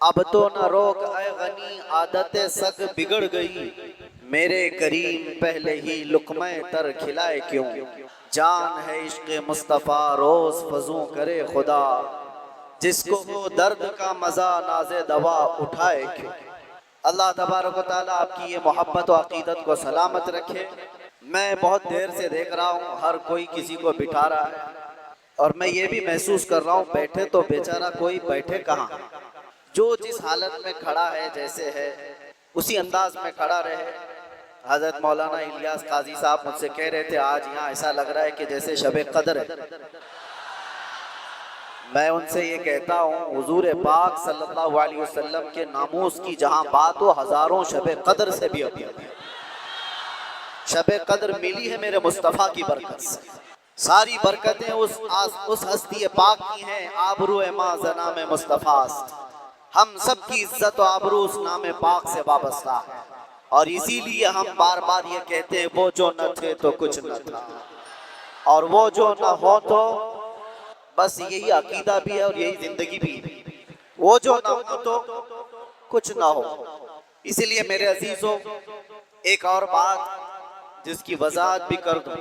اب تو نہ روک اے غنی عادت سگ بگڑ گئی، میرے کریم پہلے ہی لقمہ تر کھلائے کیوں؟ جان ہے عشق مصطفیٰ روز فزوں کرے خدا، جس کو وہ درد کا مزہ ناز دوا اٹھائے کیوں؟ اللہ تبارک و تعالیٰ آپ کی یہ محبت و عقیدت کو سلامت رکھے۔ میں بہت دیر سے دیکھ رہا ہوں ہر کوئی کسی کو بٹھا رہا ہے، اور میں یہ بھی محسوس کر رہا ہوں بیٹھے تو بیچارہ کوئی بیٹھے کہاں، جو جس حالت میں کھڑا ہے جیسے ہے اسی انداز میں کھڑا رہے۔ حضرت مولانا الیاس قاضی صاحب مجھ سے کہہ رہے تھے آج یہاں ایسا لگ رہا ہے کہ جیسے شب قدر ہے۔ میں ان سے یہ کہتا ہوں حضور پاک صلی اللہ علیہ وسلم کے ناموس کی جہاں بات ہو ہزاروں شب قدر سے بھی ابھی شب قدر ملی ہے میرے مصطفیٰ کی برکت سے۔ ساری برکتیں اس ہستی پاک کی ہیں، آبرو ماں نام مصطفیٰ است، ہم سب کی عزت و آبرو اس نام پاک سے وابستہ ہے، اور اسی لیے ہم بار بار یہ کہتے ہیں وہ جو نہ تھے تو کچھ نہ تھا، اور وہ جو نہ ہو تو بس یہی عقیدہ بھی ہے اور یہی زندگی بھی ہے، وہ جو نہ ہو تو کچھ نہ ہو۔ اسی لیے میرے عزیزوں ایک اور بات جس کی وضاحت بھی کر دوں،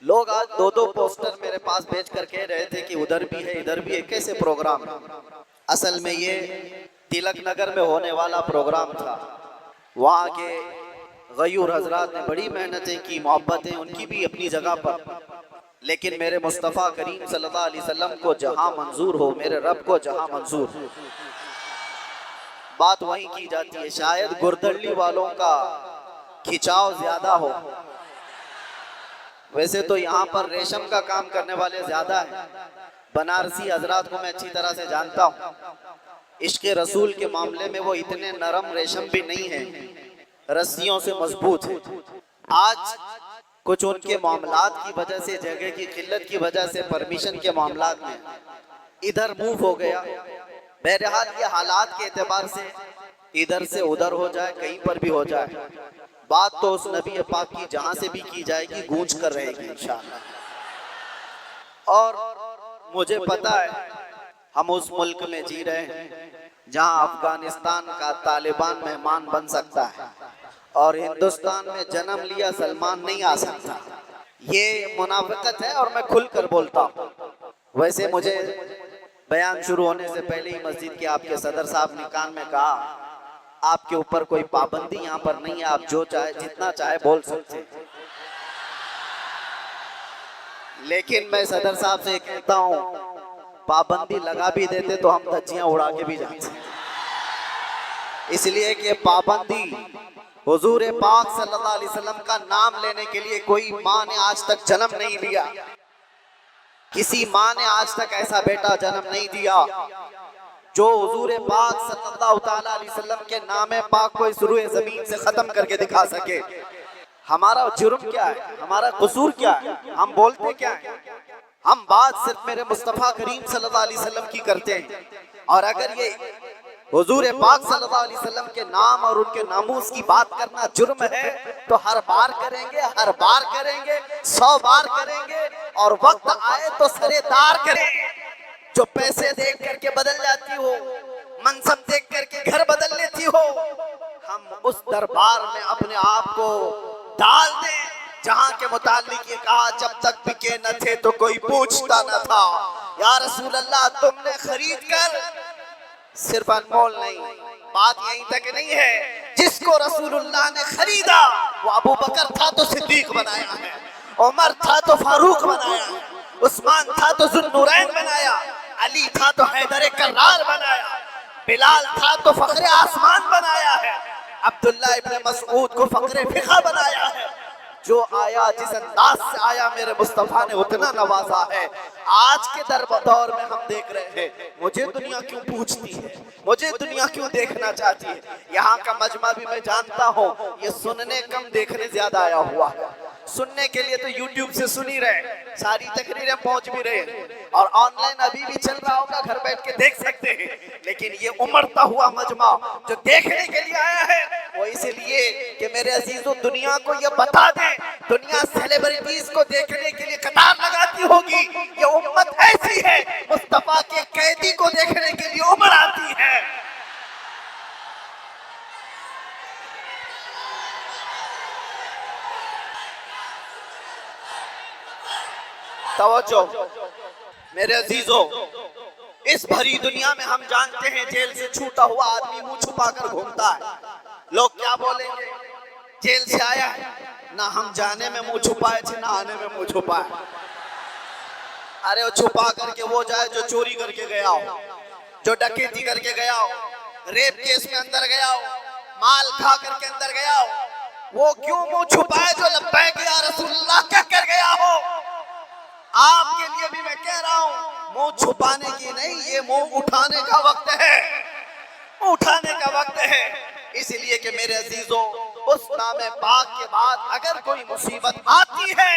لوگ آج دو دو پوسٹر میرے پاس بھیج کر کہہ رہے تھے کہ ادھر بھی ہے ادھر بھی ہے، کیسے پروگرام؟ اصل میں یہ تلک نگر میں ہونے والا پروگرام تھا، وہاں کے غیور حضرات نے بڑی محنتیں کی، محبتیں ان کی بھی اپنی جگہ پر، لیکن میرے مصطفیٰ کریم صلی اللہ علیہ وسلم کو جہاں منظور ہو، میرے رب کو جہاں منظور ہو، بات وہیں کی جاتی ہے۔ شاید گردلی والوں کا کھچاؤ زیادہ ہو، ویسے تو یہاں پر ریشم کا کام کرنے والے زیادہ ہیں، بنارسی حضرات کو میں اچھی طرح سے جانتا ہوں، عشق رسول کے معاملے میں وہ اتنے نرم ریشم بھی نہیں ہیں، رسیوں سے مضبوط ہیں۔ آج کچھ ان کے معاملات کی وجہ سے، جگہ کی قلت کی وجہ سے، پرمیشن کے معاملات میں ادھر موو ہو گیا۔ بہرحال یہ حالات کے اعتبار سے ادھر سے ادھر ہو جائے، کہیں پر بھی ہو جائے، بات تو اس نبی پاک کی جہاں سے بھی کی جائے گی گونج کر رہے گی انشاءاللہ۔ اور مجھے پتا ہے ہم اس ملک میں جی رہے ہیں جہاں افغانستان کا طالبان مہمان بن سکتا ہے، اور ہندوستان میں جنم لیا سلمان نہیں آ سکتا۔ یہ منافقت ہے اور میں کھل کر بولتا ہوں۔ ویسے مجھے بیان شروع ہونے سے پہلے ہی مسجد کے آپ کے صدر صاحب نے کان میں کہا آپ کے اوپر کوئی پابندی یہاں پر نہیں ہے، آپ جو چاہے جتنا چاہے بول سکتے ہیں، لیکن میں صدر صاحب سے کہتا ہوں پابندی لگا بھی دیتے تو ہم دھجیاں اڑا کے بھی جاتے، اس لیے کہ پابندی حضور پاک صلی اللہ علیہ وسلم کا نام لینے کے لیے کوئی ماں نے آج تک جنم نہیں لیا، کسی ماں نے آج تک ایسا بیٹا جنم نہیں دیا جو حضور پاک صلی اللہ تعالیٰ علیہ وسلم کے نام پاک کو اس روئے زمین سے ختم کر کے دکھا سکے۔ ہمارا جرم کیا ہے؟ ہمارا قصور کیا ہے؟ ہم بولتے کیا ہیں؟ ہم بات صرف میرے مصطفیٰ کریم صلی اللہ علیہ وسلم کی کرتے ہیں، اور اگر یہ حضور پاک صلی اللہ علیہ وسلم کے نام اور ان کے ناموس کی بات کرنا جرم ہے تو ہر بار کریں گے، ہر بار کریں گے، 100 بار کریں گے، اور وقت آئے تو سرے دار کریں گے۔ جو پیسے دیکھ کر کے بدل جاتی ہو، منصب دیکھ کر کے گھر بدل لیتی ہو، ہم اس دربار میں اپنے آپ کو ڈال دیں جہاں کے متعلق یہ کہا جب تک بکے نہ تھے تو کوئی پوچھتا نہ تھا۔ یا رسول اللہ تم نے خرید کر صرف انمول نہیں، بات یہیں تک نہیں ہے، جس کو رسول اللہ نے خریدا وہ ابو بکر تھا تو صدیق بنایا ہے، عمر تھا تو فاروق بنایا ہے، عثمان تھا تو ذوالنورین بنایا، علی تھا تو حیدر کرار بنایا، بلال تھا تو فخر آسمان بنایا ہے، عبداللہ ابن مسعود کو فخر فقہ بنایا ہے۔ جو آیا جس انداز سے آیا میرے مصطفیٰ نے اتنا نوازا ہے۔ آج کے دور میں ہم دیکھ رہے ہیں مجھے دنیا کیوں پوچھتی ہے، مجھے دنیا کیوں دیکھنا چاہتی ہے۔ یہاں کا مجمع بھی میں جانتا ہوں یہ سننے کم دیکھنے زیادہ آیا ہوا ہے، سننے کے لیے تو یوٹیوب سے سنی رہے، ساری تقریریں پہنچ بھی رہے، اور آن لائن ابھی بھی چل رہا ہوگا، گھر بیٹھ کے دیکھ سکتے ہیں، لیکن یہ امڑتا ہوا مجمع جو دیکھنے کے لیے آیا ہے وہ اس لیے کہ میرے عزیزوں دنیا کو یہ بتا دیں، دنیا سیلیبریٹیز کو دیکھنے کے لیے قطار لگاتی ہوگی، یہ امت ایسی ہے مصطفیٰ کے قیدی کو دیکھنے کے لیے امڑ آتی ہے۔ توجہ میرے عزیزو، اس بھری دنیا میں ہم جانتے ہیں جیل سے چھوٹا ہوا آدمی منہ چھپا کر گھومتا ہے. لوگ کیا بولیں گے؟ جیل سے آیا ہے، نہ ہم جانے میں منہ چھپائے تھے نہ آنے میں منہ چھپائے. ارے وہ چھپا کر کے وہ جائے جو چوری کر کے گیا ہو، جو ڈکیتی کر کے گیا ہو، ریپ کیس میں اندر گیا ہو، مال کھا کر کے اندر گیا ہو. وہ کیوں منہ چھپائے جو لبیک یا رسول اللہ کہہ کر گیا ہو؟ آپ کے لیے بھی میں کہہ رہا ہوں، منہ چھپانے کی نہیں، یہ منہ اٹھانے کا وقت ہے، اٹھانے کا وقت ہے. اس لیے کہ میرے عزیزوں، اس نام پاک کے بعد اگر کوئی مصیبت آتی ہے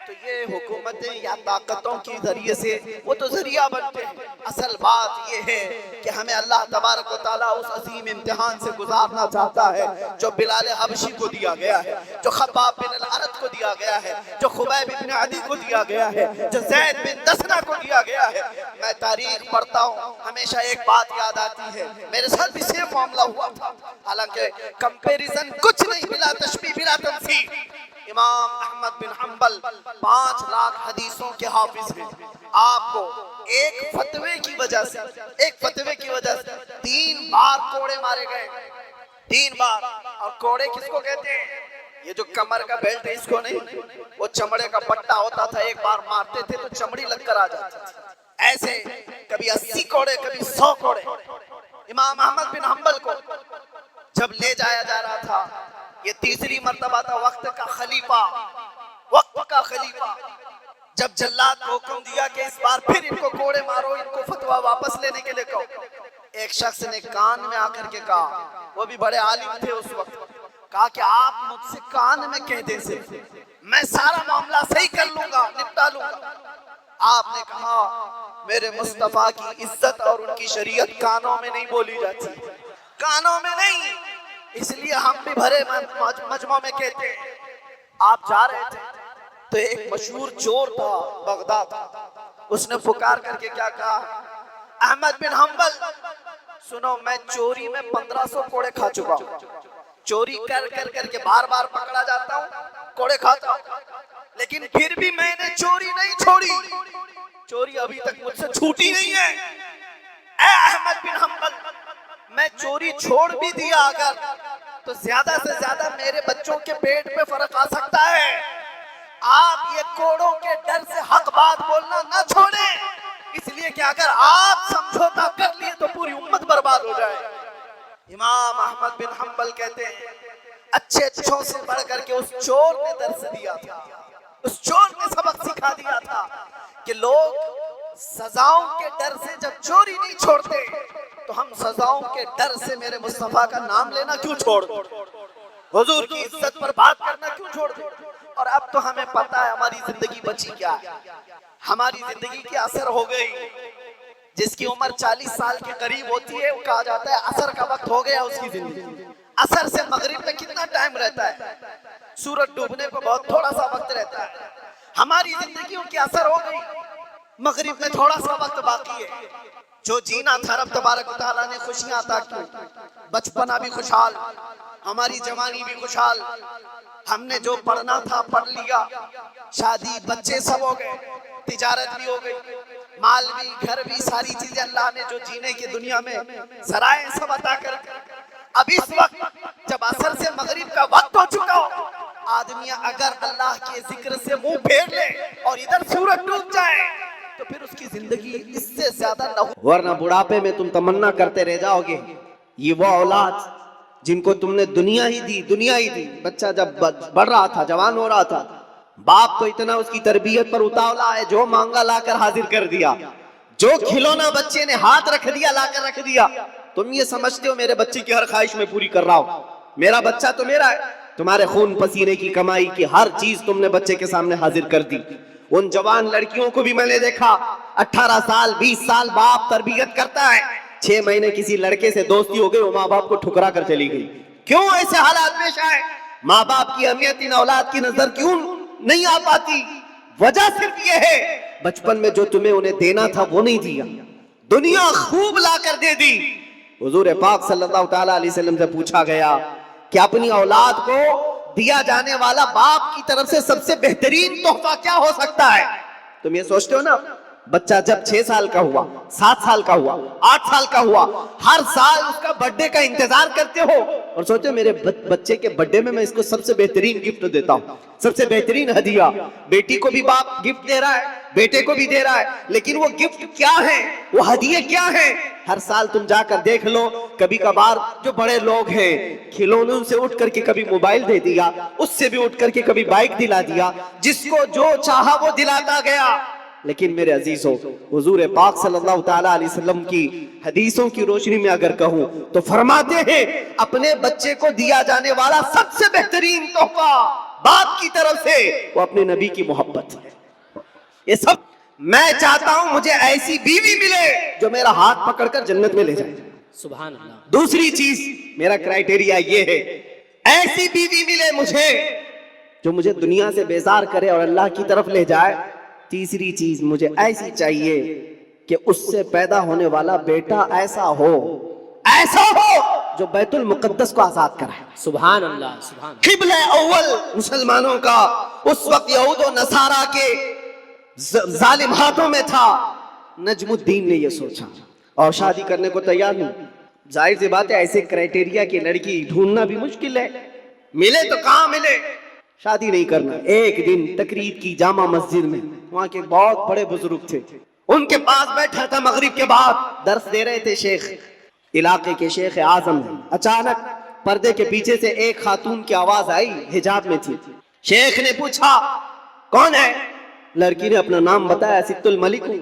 تو یہ حکومتیں یا طاقتوں کے ذریعے سے وہ تو ذریعہ بنتے ہیں. اصل بات یہ ہے کہ ہمیں اللہ تبارک و تعالیٰ اس عظیم امتحان سے گزارنا چاہتا ہے جو بلال حبشی کو دیا گیا ہے، جو خباب بن الارت کو دیا گیا ہے، جو خبیب بن عدی کو دیا گیا ہے، جو زید بن دسنہ کو دیا گیا ہے. میں تاریخ پڑھتا ہوں، ہمیشہ ایک بات یاد آتی ہے، میرے ساتھ بھی سیم معاملہ ہوا تھا، حالانکہ کمپیریزن کچھ نہیں، بلا تشبیہ بلا تمثیل. امام احمد بن حنبل 5 لاکھ حدیثوں کے حافظ ہیں. آپ کو ایک فتوے کی وجہ سے 3 بار کوڑے مارے گئے، 3 بار. اور کوڑے کس کو کہتے ہیں؟ یہ جو کمر کا بیلٹ ہے اس کو نہیں، وہ چمڑے کا پٹا ہوتا تھا، ایک بار مارتے تھے تو چمڑی لگ کر آ جاتی تھی. ایسے کبھی 80 کوڑے، کبھی 100 کوڑے. امام احمد بن حنبل کو جب لے جایا جا رہا تھا، یہ تیسری مرتبہ تھا، وقت کا خلیفہ. جب جلاد کو حکم دیا کہ اس بار پھر ان کو کوڑے مارو، ان کو فتویٰ واپس لینے کے لئے کہو، ایک شخص نے کان میں آ کر کے کہا، وہ بھی بڑے عالم تھے اس وقت، کہا کہ آپ مجھ سے کان میں کہہ دیں سے میں سارا معاملہ صحیح کر لوں گا، نپٹا لوں گا. آپ نے کہا میرے مصطفیٰ کی عزت اور ان کی شریعت کانوں میں نہیں بولی جاتی، کانوں میں نہیں. اس لیے ہم بھی بھرے مجمع میں کہتے ہیں. آپ جا رہے تھے تو ایک مشہور چور تھا بغداد، اس نے پکار کر کے کیا کہا، احمد بن حنبل سنو، میں چوری میں 1500 کوڑے کھا چکا ہوں، چوری کر کر کر کے بار بار پکڑا جاتا ہوں، کوڑے کھاتا ہوں، لیکن پھر بھی میں نے چوری نہیں چھوڑی، چوری ابھی تک مجھ سے چھوٹی نہیں ہے. اے احمد بن حنبل، میں چوری چھوڑ بھی دیا اگر تو زیادہ سے زیادہ میرے بچوں کے پیٹ پہ فرق آ سکتا ہے. آپ یہ کوڑوں کے ڈر سے حق بات بولنا نہ چھوڑیں، اس لیے کہ اگر آپ سمجھوتا کر لیے تو پوری امت برباد ہو جائے. امام احمد بن حنبل کہتے ہیں اچھے اچھوں سے بڑھ کر کے اس چور نے درس دیا تھا، اس چور نے سبق سکھا دیا تھا کہ لوگ سزاؤں کے ڈر سے جب چوری نہیں چھوڑتے تو ہم سزاؤں کے ڈر سے میرے مصطفیٰ کا نام لینا کیوں چھوڑ دیں، حضور کی عزت پر بات کرنا کیوں چھوڑ دیں. اور اب تو ہمیں پتا ہے ہماری زندگی بچی کیا ہے، ہماری زندگی کی اثر ہو گئی. جس کی عمر 40 سال کے قریب ہوتی ہے وہ کہا جاتا ہے اثر کا وقت ہو گیا اس کی زندگی. اثر سے مغرب میں کتنا ٹائم رہتا ہے؟ سورج ڈوبنے کو بہت تھوڑا سا وقت رہتا ہے. ہماری زندگیوں کی اثر ہو گئی، مغرب میں تھوڑا سا وقت باقی ہے. جو جینا تھا رب تبارک و تعالیٰ نے خوشیاں عطا کی، بچپنا بھی خوشحال، ہماری جوانی بھی خوشحال، ہم نے جو پڑھنا تھا پڑھ لیا، شادی بچے سب ہو گئے، تجارت بھی ہو گئی، مال بھی، گھر بھی، ساری چیزیں اللہ نے جو جینے کی دنیا میں ذرائع سب عطا کر. اب اس وقت جب عصر سے مغرب کا وقت ہو چکا ہو، آدمی اگر اللہ کے ذکر سے منہ پھیر لے اور ادھر سورج ڈوب جائے تو پھر اس کی زندگی اس سے زیادہ نہ ہو، ورنہ بڑھاپے میں تم تمنا کرتے رہ جاؤ گے. یہ وہ اولاد جن کو تم نے دنیا ہی دی. بچہ جب بڑھ رہا تھا، جوان ہو رہا تھا، باپ تو اتنا اس کی تربیت پر اتاولا ہے، جو مانگا لا کر حاضر کر دیا، جو کھلونا بچے نے ہاتھ رکھ دیا لا کر رکھ دیا. تم یہ سمجھتے ہو میرے بچے کی ہر خواہش میں پوری کر رہا ہوں، میرا بچہ تو میرا ہے. تمہارے خون پسینے کی کمائی کی ہر چیز تم نے بچے کے سامنے حاضر کر دی. ان جوان لڑکیوں کو بھی میں نے دیکھا، 18 سال 20 سال باپ تربیت کرتا ہے، 6 مہینے کسی لڑکے سے دوستی ہو گئی، وہ ماں باپ کو ٹھکرا کر چلی گئی. کیوں ایسے حالات پیش آئے؟ ماں باپ کی اہمیت ان اولاد کی نظر کیوں نہیں آ پاتی؟ وجہ صرف یہ ہے بچپن میں جو تمہیں انہیں دینا تھا وہ نہیں دیا، دنیا خوب لا کر دے دی. حضور پاک صلی اللہ تعالیٰ علیہ وسلم سے پوچھا گیا کہ اپنی اولاد کو دیا جانے والا باپ کی طرف سے سب سے بہترین تحفہ کیا ہو سکتا ہے؟ تم یہ سوچتے ہو نا بچہ جب 6 سال کا ہوا، 7 سال کا ہوا، 8 سال کا ہوا، ہر سال اس کا برتھ ڈے کا انتظار کرتے ہو اور سوچو میرے بچے کے برتھ ڈے میں اس کو سب سے بہترین گفٹ دیتا ہوں، سب سے بہترین ہدیہ. بیٹی کو بھی باپ گفٹ دے رہا ہے، بیٹے کو بھی دے رہا ہے، لیکن وہ گفٹ کیا ہے، وہ ہدیے کیا ہیں؟ ہر سال تم جا کر دیکھ لو، کبھی کبھار جو بڑے لوگ ہیں کھلونوں سے اٹھ کر کے کبھی موبائل دے دیا، اس سے بھی اٹھ کر کے کبھی بائک دلا دیا، جس کو جو چاہا وہ دلاتا گیا. لیکن میرے عزیزوں، حضور پاک صلی اللہ تعالیٰ علیہ وسلم کی حدیثوں کی روشنی میں اگر کہوں تو فرماتے ہیں اپنے بچے کو دیا جانے والا سب سے بہترین تحفہ باپ کی طرف سے وہ اپنے نبی کی محبت ہے. یہ سب میں چاہتا ہوں مجھے ایسی بیوی ملے جو میرا ہاتھ پکڑ کر جنت میں لے جائے. سبحان اللہ. دوسری چیز میرا کرائیٹیریا یہ ہے، ایسی بیوی ملے مجھے جو مجھے دنیا سے بیزار کرے اور اللہ کی طرف لے جائے. تیسری چیز مجھے ایسی چاہیے کہ اس سے پیدا ہونے والا بیٹا ایسا ہو جو بیت المقدس کو آزاد کرائے. سبحان اللہ. سبحان اللہ. قبلہ اول مسلمانوں کا اس وقت یہود و نصارہ کے ظالم ہاتھوں میں تھا. نجم الدین نے یہ سوچا اور شادی کرنے کو تیار نہیں. ظاہر سی بات ہے ایسے کرائیٹیریا کی لڑکی ڈھونڈنا بھی مشکل ہے، ملے تو کہاں ملے. شادی نہیں کرنا. ایک دن تقریر کی جامع مسجد میں، وہاں کے بہت بڑے بزرگ تھے، ان کے پاس بیٹھا تھا، مغرب کے بعد درس دے رہے تھے شیخ، علاقے کے شیخ اعظم. اچانک پردے کے پیچھے سے ایک خاتون کی آواز آئی، حجاب میں تھی. شیخ نے پوچھا کون ہے؟ لڑکی نے اپنا نام بتایا، ست الملک ہوں.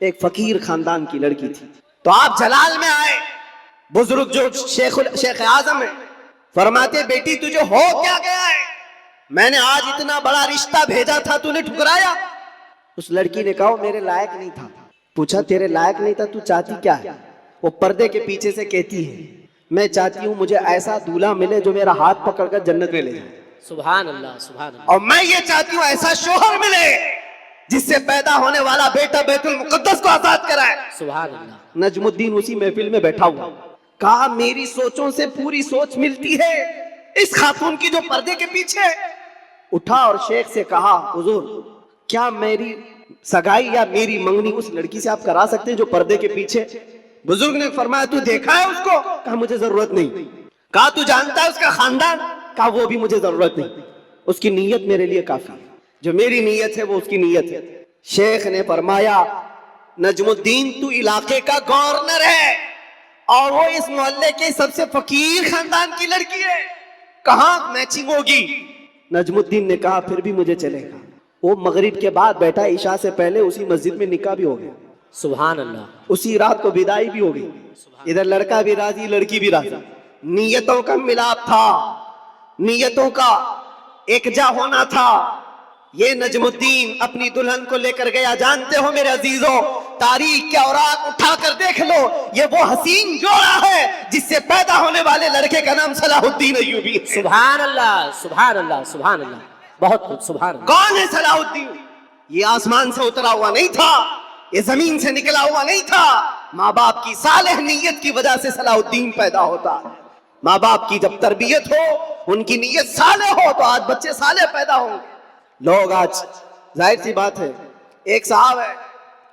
ایک فقیر خاندان کی لڑکی تھی. تو آپ جلال میں آئے، بزرگ جو شیخ اعظم ہے فرماتے بیٹی تجھے ہو کیا گیا ہے؟ میں نے آج اتنا بڑا رشتہ بھیجا تھا تو نے ٹھکرایا. اس لڑکی نے کہا میرے لائق نہیں تھا. پوچھا تیرے لائق نہیں تھا تو چاہتی کیا ہے؟ وہ پردے کے پیچھے سے کہتی ہے میں چاہتی ہوں مجھے ایسا دولہا ملے جو میرا ہاتھ پکڑ کر جنت میں لے جائے. سبحان اللہ. سبحان اللہ. اور میں یہ چاہتی ہوں ایسا شوہر ملے جس سے پیدا ہونے والا بیٹا بیت المقدس کو آزاد کرائے. سبحان اللہ. نجم الدین اسی محفل میں بیٹھا ہوا. کہا میری سوچوں سے پوری سوچ ملتی ہے اس خاتون کی جو پردے کے پیچھے. اٹھا اور شیخ سے کہا حضور کیا میری سگائی یا میری منگنی اس لڑکی سے آپ کرا سکتے ہیں جو پردے کے پیچھے؟ بزرگ نے فرمایا تو دیکھا ہے اس کو؟ کہا مجھے ضرورت نہیں. کہا تو جانتا ہے اس کا خاندان؟ کہا وہ بھی مجھے ضرورت نہیں. اس کی نیت میرے لیے کافی ہے، جو میری نیت ہے وہ اس کی نیت ہے. شیخ نے فرمایا نجم الدین تو علاقے کا گورنر ہے اور وہ اس محلے کے سب سے فقیر خاندان کی لڑکی ہے، کہاں میچنگ ہوگی؟ نجم الدین نے کہا پھر بھی مجھے چلے گا. وہ مغرب کے بعد بیٹھا، عشاء سے پہلے اسی مسجد میں نکاح بھی ہو گیا. سبحان اللہ. اسی رات کو بدائی بھی ہو گئی. ادھر لڑکا بھی راضی، لڑکی بھی راضی. نیتوں کا ملاپ تھا، نیتوں کا ایکجا ہونا تھا. یہ نجم الدین اپنی دلہن کو لے کر گیا. جانتے ہو میرے عزیزوں، تاریخ کے اوراق اٹھا کر دیکھ لو، یہ وہ حسین جوڑا ہے جس سے پیدا ہونے والے لڑکے کا نام صلاح الدین ایوبی. سبحان اللہ. سبحان اللہ. سبحان اللہ. بہت خوب. سبحان اللہ. کون ہے صلاح الدین؟ یہ آسمان سے اترا ہوا نہیں تھا، یہ زمین سے نکلا ہوا نہیں تھا. ماں باپ کی صالح نیت کی وجہ سے صلاح الدین پیدا ہوتا. ماں باپ کی جب تربیت ہو، ان کی نیت صالح ہو تو آج بچے صالح پیدا ہوں گے. لوگ آج ظاہر سی بات ہے، ایک صاحب ہے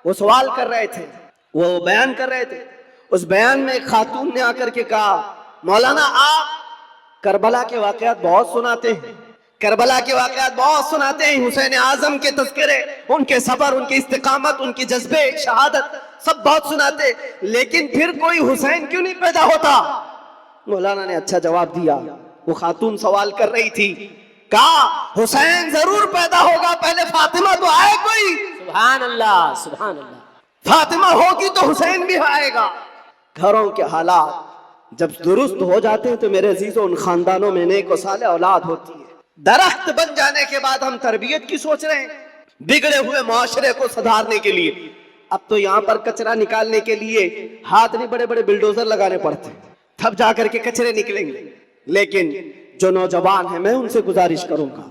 وہ سوال کر رہے تھے، وہ بیان کر رہے تھے. اس بیان میں ایک خاتون نے آ کر کے کہا مولانا آپ کربلا کے واقعات بہت سناتے ہیں، کربلا کے واقعات بہت سناتے ہیں، حسین اعظم کے تذکرے، ان کے صبر، ان کی استقامت، ان کے جذبے شہادت سب بہت سناتے، لیکن پھر کوئی حسین کیوں نہیں پیدا ہوتا؟ مولانا نے اچھا جواب دیا. وہ خاتون سوال کر رہی تھی، کہا حسین ضرور پیدا ہوگا، پہلے فاطمہ تو آئے کوئی. سبحان اللہ. سبحان اللہ. فاطمہ ہوگی تو حسین بھی آئے گا. گھروں کے حالات جب درست ہو جاتے ہیں تو میرے عزیزوں ان خاندانوں میں نیک و صالح اولاد ہوتی ہے. درخت بن جانے کے بعد ہم تربیت کی سوچ رہے ہیں بگڑے ہوئے معاشرے کو سدھارنے کے لیے. اب تو یہاں پر کچرا نکالنے کے لیے ہاتھ نہیں بڑے بڑے بلڈوزر لگانے پڑتے ہیں، تب جا کر کے کچرے نکلیں گے. لیکن جو نوجوان ہیں میں ان سے گزارش کروں گا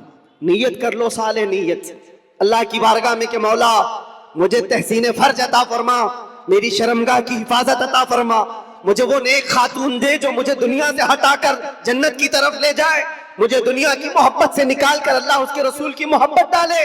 نیت کر لو، صالح نیت اللہ کی بارگاہ میں کہ مولا مجھے تحسین فرج عطا فرما، میری شرمگاہ کی حفاظت عطا فرما، مجھے وہ نیک خاتون دے جو مجھے دنیا سے ہٹا کر جنت کی طرف لے جائے، مجھے دنیا کی محبت سے نکال کر اللہ اس کے رسول کی محبت ڈالے.